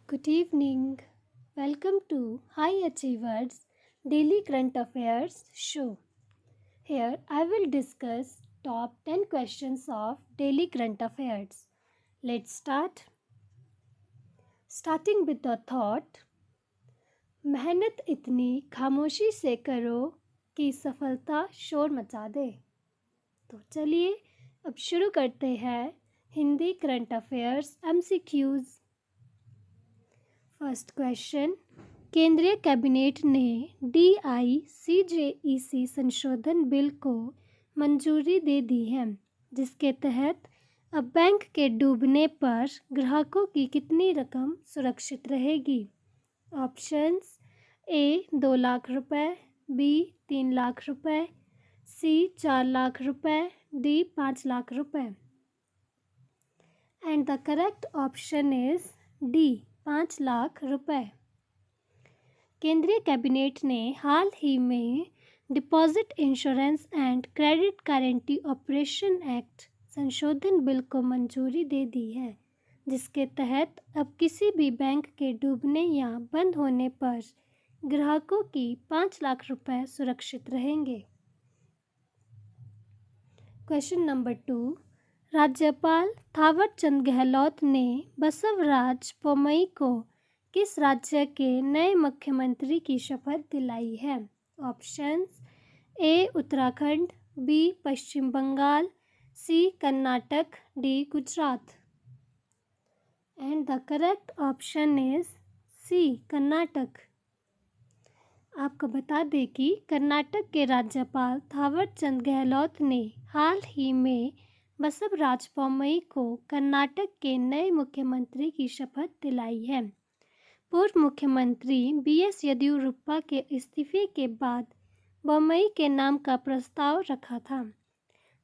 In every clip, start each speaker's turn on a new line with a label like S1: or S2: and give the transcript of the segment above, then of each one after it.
S1: Good evening. Welcome to High Achievers Daily Current Affairs show. Here I will discuss top 10 questions of daily current affairs. Let's start. Starting with the thought, मेहनत इतनी खामोशी से करो कि सफलता शोर मचा दे। तो चलिए अब शुरू करते हैं Hindi current affairs MCQs। First question, केंद्रीय कैबिनेट ने DICJEC संशोधन बिल को मंजूरी दे दी है, जिसके तहत अब बैंक के डूबने पर ग्राहकों की कितनी रकम सुरक्षित रहेगी। ऑप्शंस ए 2 लाख रुपए, बी 3 लाख रुपए, सी 4 लाख रुपए, डी 5 लाख रुपए। And the correct option is D 5 lakh रुपए। केंद्रीय कैबिनेट ने हाल ही में deposit insurance and credit guarantee operation act संशोधन बिल को मंजूरी दे दी है, जिसके तहत अब किसी भी बैंक के डूबने या बंद होने पर ग्राहकों की 5 लाख रुपए सुरक्षित रहेंगे। क्वेश्चन नंबर 2, राज्यपाल थावरचंद गहलोत ने बसवराज बोम्मई को किस राज्य के नए मुख्यमंत्री की शपथ दिलाई है। Options A Uttarakhand, B Paschim Bangal, C Karnataka, D Gujarat. And the correct option is C Karnataka. आपको बता दें कि कर्नाटक के राज्यपाल थावरचंद गहलोत ने हाल ही में बसवराज बोम्मई को कर्नाटक के नए मुख्यमंत्री की शपथ दिलाई है। पूर्व मुख्यमंत्री BS येदियुरप्पा के इस्तीफे के बाद बोम्मई के नाम का प्रस्ताव रखा था।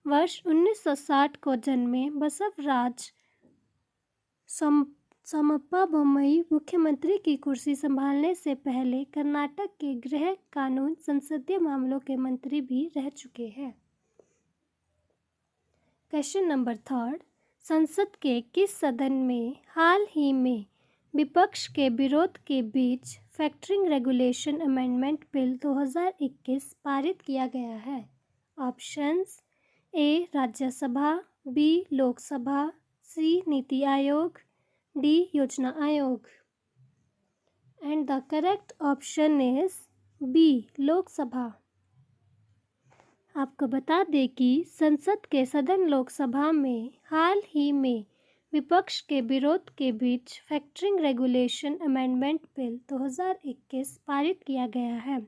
S1: वर्ष 1960 को जन्मे बसवराज सोमप्पा बोम्मई मुख्यमंत्री की कुर्सी संभालने से पहले कर्नाटक के गृह कानून संसदीय मामलों के मंत्री भी रह चुके हैं। क्वेश्चन नंबर 3, संसद के किस सदन में हाल ही में विपक्ष के विरोध के बीच फैक्टरिंग रेगुलेशन अमेंडमेंट बिल 2021 पारित किया गया है। Options A Rajya Sabha, B Lok Sabha, C NITI Aayog, D Yojana Aayog. And the correct option is B Lok Sabha. आपको बता दें कि संसद के सदन लोकसभा में हाल ही में विपक्ष के विरोध के बीच फैक्टरिंग रेगुलेशन अमेंडमेंट बिल 2021 पारित किया गया है,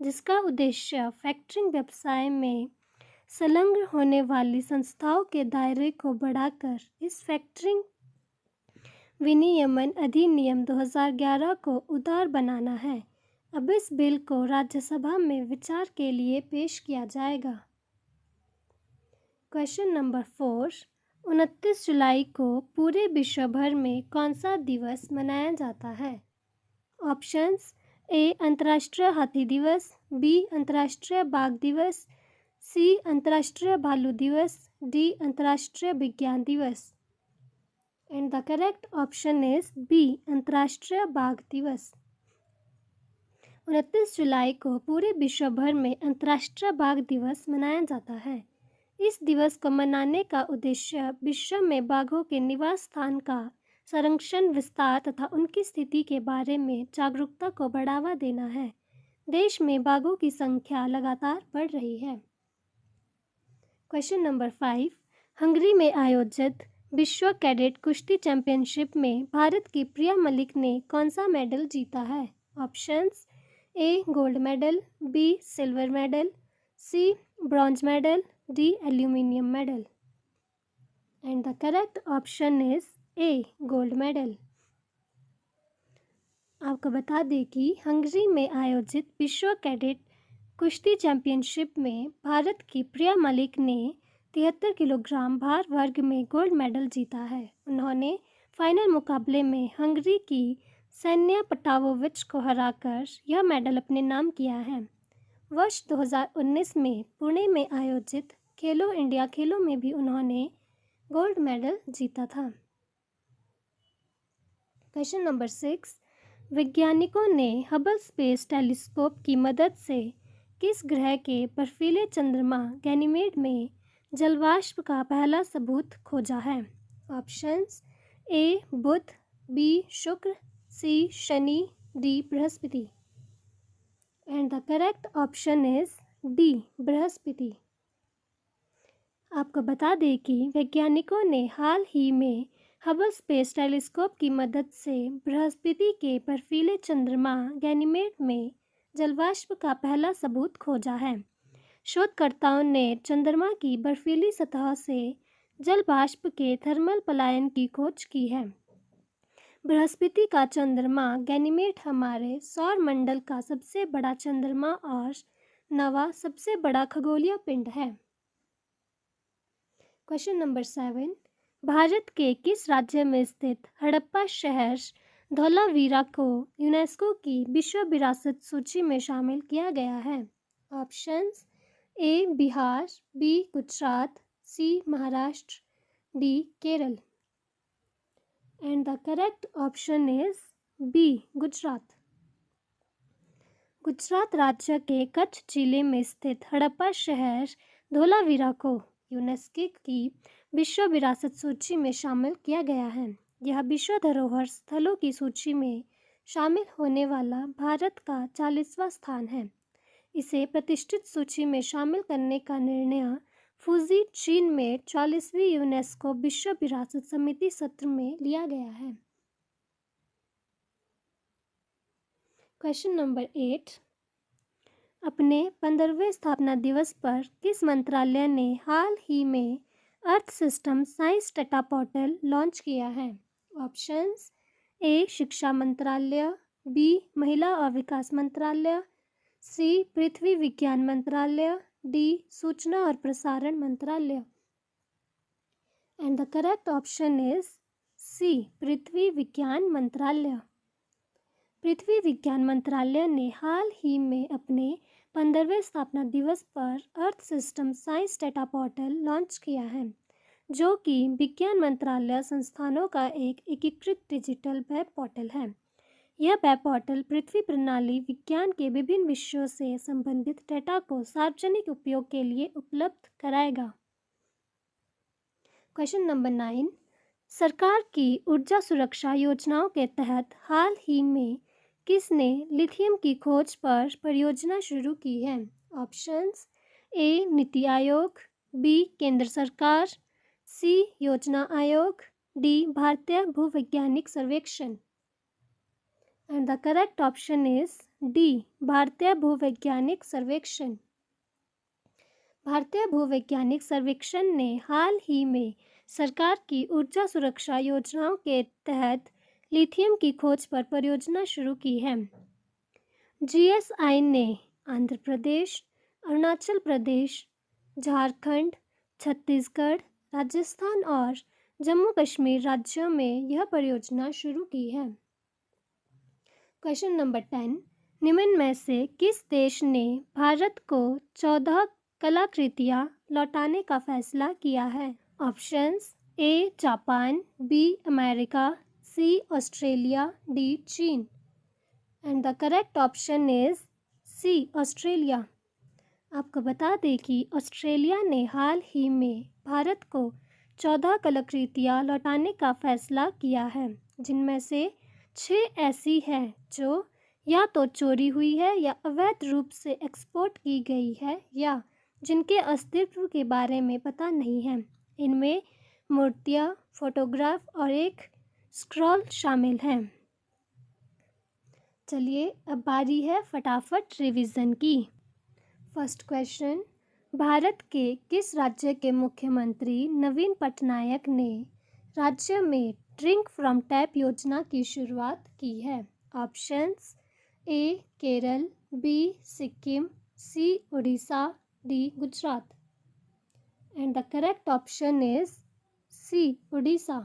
S1: जिसका उद्देश्य फैक्टरिंग व्यवसाय में संलग्न होने वाली संस्थाओं के दायरे को बढ़ाकर इस फैक्टरिंग विनियमन अधिनियम 2011 को उदार बनाना है। अब इस बिल को राज्यसभा में विचार के लिए पेश किया जाएगा। क्वेश्चन नंबर 4, 29 जुलाई को पूरे विश्व भर में कौन सा दिवस मनाया जाता है। ऑप्शंस ए अंतर्राष्ट्रीय हाथी दिवस, बी अंतर्राष्ट्रीय बाघ दिवस, सी अंतर्राष्ट्रीय भालू दिवस, डी अंतर्राष्ट्रीय विज्ञान दिवस। And the correct option is B अंतर्राष्ट्रीय बाघ दिवस। 29 जुलाई को पूरे विश्व भर में अंतर्राष्ट्रीय बाघ दिवस मनाया जाता है। इस दिवस को मनाने का उद्देश्य विश्व में बाघों के निवास स्थान का संरक्षण, विस्तार तथा उनकी स्थिति के बारे में जागरूकता को बढ़ावा देना है। देश में बाघों की संख्या लगातार बढ़ रही है। क्वेश्चन नंबर 5, हंगरी में आयोजित विश्व कैडेट कुश्ती चैंपियनशिप में भारत की प्रिया मलिक ने कौन सा मेडल जीता है। Options A gold medal, B silver medal, C bronze medal, D aluminium medal. And the correct option is A gold medal. आपको बता दें कि हंगरी में आयोजित विश्व कैडेट कुश्ती चैंपियनशिप में भारत की प्रिया मलिक ने 73 किलोग्राम भार वर्ग में गोल्ड मेडल जीता है। उन्होंने फाइनल मुकाबले में हंगरी की सैन्या पटावोविच को हराकर यह मेडल अपने नाम किया है। वर्ष 2019 में पुणे में आयोजित खेलो इंडिया खेलों में भी उन्होंने गोल्ड मेडल जीता था। क्वेश्चन नंबर 6, वैज्ञानिकों ने हबल स्पेस टेलीस्कोप की मदद से किस ग्रह के बर्फीले चंद्रमा गैनीमेड में जलवाष्प का पहला सबूत खोजा है? Options A Budh, B Shukra, C Shani, D Brihaspati. And the correct option is D Brihaspati. आपको बता दें कि वैज्ञानिकों ने हाल ही में हबल स्पेस टेलीस्कोप की मदद से बृहस्पति के बर्फीले चंद्रमा गैनीमेड में जलवाष्प का पहला सबूत खोजा है। शोधकर्ताओं ने चंद्रमा की बर्फीली सतह से जल वाष्प के थर्मल पलायन की खोज की है। बृहस्पति का चंद्रमा गैनीमेड हमारे सौर मंडल का सबसे बड़ा चंद्रमा और 9वां सबसे बड़ा खगोलीय पिंड है। क्वेश्चन नंबर 7, भारत के किस राज्य में स्थित हड़प्पा शहर धौलावीरा को यूनेस्को की विश्व विरासत सूची में शामिल किया गया है? Options A Bihar, B Gujarat, C Maharashtra, D Kerala. And the correct option is B Gujarat. Gujarat राज्य के कच्छ जिले में स्थित हड़प्पा शहर धौलावीरा को यूनेस्को की विश्व विरासत सूची में शामिल किया गया है। यह विश्व धरोहर स्थलों की सूची में शामिल होने वाला भारत का 40वां स्थान है। इसे प्रतिष्ठित सूची में शामिल करने का निर्णय फूजी, चीन में 40वीं यूनेस्को विश्व विरासत समिति सत्र में लिया गया है। क्वेश्चन नंबर 8, अपने 15वें स्थापना दिवस पर किस मंत्रालय ने हाल ही में earth system science data portal launch किया है? ऑप्शंस ए शिक्षा मंत्रालय, बी महिला और विकास मंत्रालय, सी पृथ्वी विज्ञान मंत्रालय, डी सूचना और प्रसारण मंत्रालय। And the correct option is C पृथ्वी विज्ञान मंत्रालय। पृथ्वी विज्ञान मंत्रालय ने हाल ही में अपने 15वें स्थापना दिवस पर earth system science data portal launch किया है, जो कि विज्ञान मंत्रालय संस्थानों का एक एकीकृत डिजिटल वेब पोर्टल है। यह वेब पोर्टल पृथ्वी प्रणाली विज्ञान के विभिन्न विषयों से संबंधित डेटा को सार्वजनिक उपयोग के लिए उपलब्ध कराएगा। क्वेश्चन नंबर 9, सरकार की ऊर्जा सुरक्षा योजनाओं के तहत हाल ही में किसने लिथियम की खोज पर परियोजना शुरू की है? ऑप्शंस ए नीति आयोग, बी केंद्र सरकार, सी योजना आयोग, डी भारतीय भूवैज्ञानिक सर्वेक्षण। And the correct option is D भारतीय भूवैज्ञानिक सर्वेक्षण। भारतीय भूवैज्ञानिक सर्वेक्षण ने हाल ही में सरकार की ऊर्जा सुरक्षा योजनाओं के तहत लिथियम की खोज पर परियोजना शुरू की है। जीएसआई ने आंध्र प्रदेश, अरुणाचल प्रदेश, झारखंड, छत्तीसगढ़, राजस्थान और जम्मू कश्मीर राज्यों में यह परियोजना शुरू की है। क्वेश्चन नंबर 10, निम्न में से किस देश ने भारत को 14 कलाकृतियाँ लौटाने का फैसला किया है? Options A Japan, B America, C Australia, D चीन। And the correct option is C Australia. आपको बता दें कि ऑस्ट्रेलिया ने हाल ही में भारत को 14 कलाकृतियाँ लौटाने का फैसला किया है, जिनमें से 6 ऐसी हैं जो या तो चोरी हुई है या अवैध रूप से एक्सपोर्ट की गई है या जिनके अस्तित्व के बारे में पता नहीं है। इनमें मूर्तियाँ, फोटोग्राफ और एक स्क्रॉल शामिल हैं। चलिए अब बारी है फटाफट रिवीजन की। फर्स्ट क्वेश्चन, भारत के किस राज्य के मुख्यमंत्री नवीन पटनायक ने राज्य में ड्रिंक फ्रॉम टैप योजना की शुरुआत की है? Options A Kerala, B Sikkim, C Orissa, D Gujarat. And the correct option is C Orissa.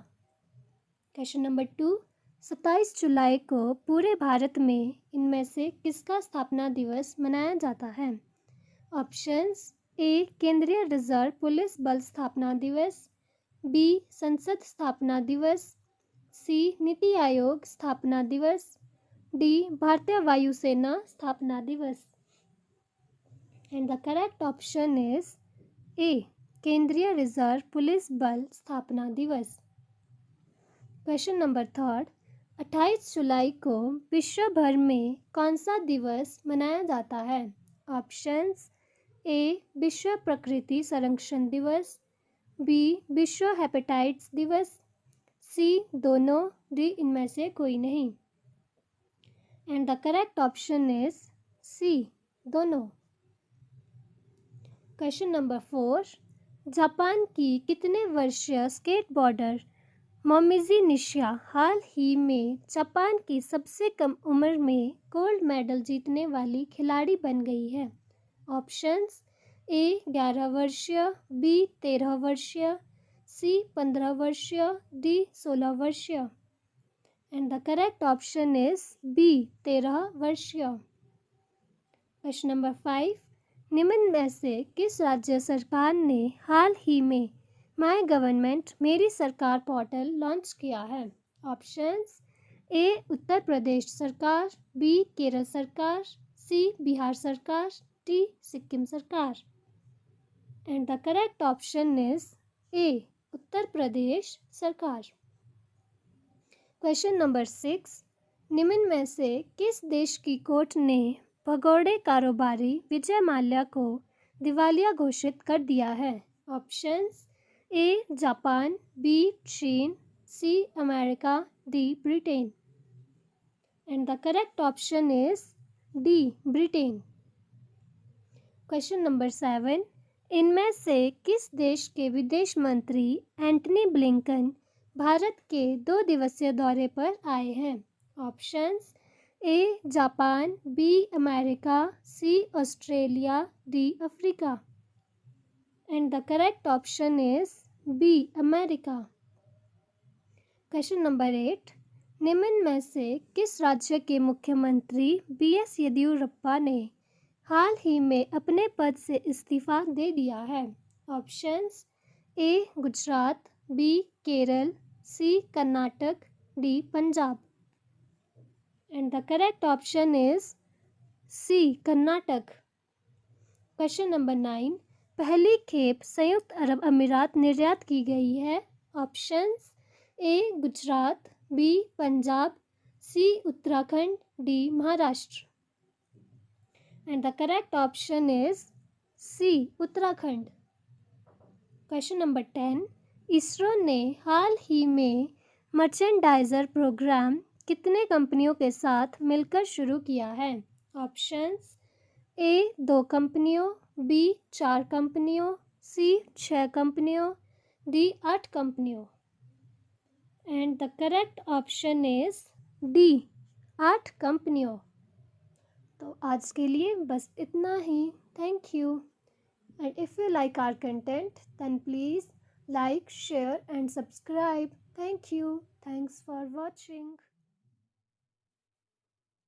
S1: Question number 2, 27 जुलाई को पूरे भारत में इनमें से किसका स्थापना दिवस मनाया जाता है? ऑप्शंस ए केंद्रीय रिजर्व पुलिस बल स्थापना दिवस, बी संसद स्थापना दिवस, सी नीति आयोग स्थापना दिवस, डी भारतीय वायुसेना स्थापना दिवस। And the correct option is ए केंद्रीय रिजर्व पुलिस बल स्थापना दिवस। क्वेश्चन नंबर 3, 28 जुलाई को विश्व भर में कौन सा दिवस मनाया जाता है? ऑप्शंस ए विश्व प्रकृति संरक्षण दिवस, बी विश्व हेपेटाइटिस दिवस, सी दोनों, डी इनमें से कोई नहीं। And the correct option is C दोनों। क्वेश्चन नंबर 4, जापान की कितने वर्षीय स्केटबोर्डर मोमिजी निशिया हाल ही में जापान की सबसे कम उम्र में गोल्ड मेडल जीतने वाली खिलाड़ी बन गई है? ऑप्शंस ए 11 वर्षीय, बी 13 वर्षीय, सी 15 वर्षीय, डी 16 वर्षीय। And the correct option is B 13 वर्षीय। क्वेश्चन नंबर 5, निम्न में से किस राज्य सरकार ने हाल ही में माय गवर्नमेंट मेरी सरकार पोर्टल लॉन्च किया है? ऑप्शंस ए उत्तर प्रदेश सरकार, बी केरल सरकार, सी बिहार सरकार, डी सिक्किम सरकार। And the correct option is A Uttar Pradesh सरकार। क्वेश्चन नंबर 6, निम्न में से किस देश की कोर्ट ने भगोड़े कारोबारी विजय माल्या को दिवालिया घोषित कर दिया है? ऑप्शंस ए जापान, बी चीन, C America, D Britain. And the correct option is D Britain. Question number 7, इनमें से किस देश के विदेश मंत्री एंटनी ब्लिंकन भारत के 2 दिवसीय दौरे पर आए हैं? Options A Japan, B America, C Australia, D Africa. And the correct option is B America. Question number 8, निम्न में से किस राज्य के मुख्यमंत्री BS येदियुरप्पा ने हाल ही में अपने पद से इस्तीफा दे दिया है? Options A Gujarat, B Kerala, C Karnataka, D Punjab. And the correct option is C Karnataka. Question number 9, पहली खेप संयुक्त अरब अमीरात निर्यात की गई है? Options A Gujarat, B Punjab, C Uttarakhand, D Maharashtra. And the correct option is C Uttarakhand. Question number 10, ISRO ने हाल ही में मर्चेंडाइजर प्रोग्राम कितने कंपनियों के साथ मिलकर शुरू किया है? ऑप्शंस ए 2 कंपनियों, बी 4 कंपनियों, सी 6 कंपनियों, डी 8 कंपनियों। And the correct option is D 8 कंपनियों। तो आज के लिए बस इतना ही। Thank you. And if you like our content then please like, share and subscribe. Thank you. Thanks for watching.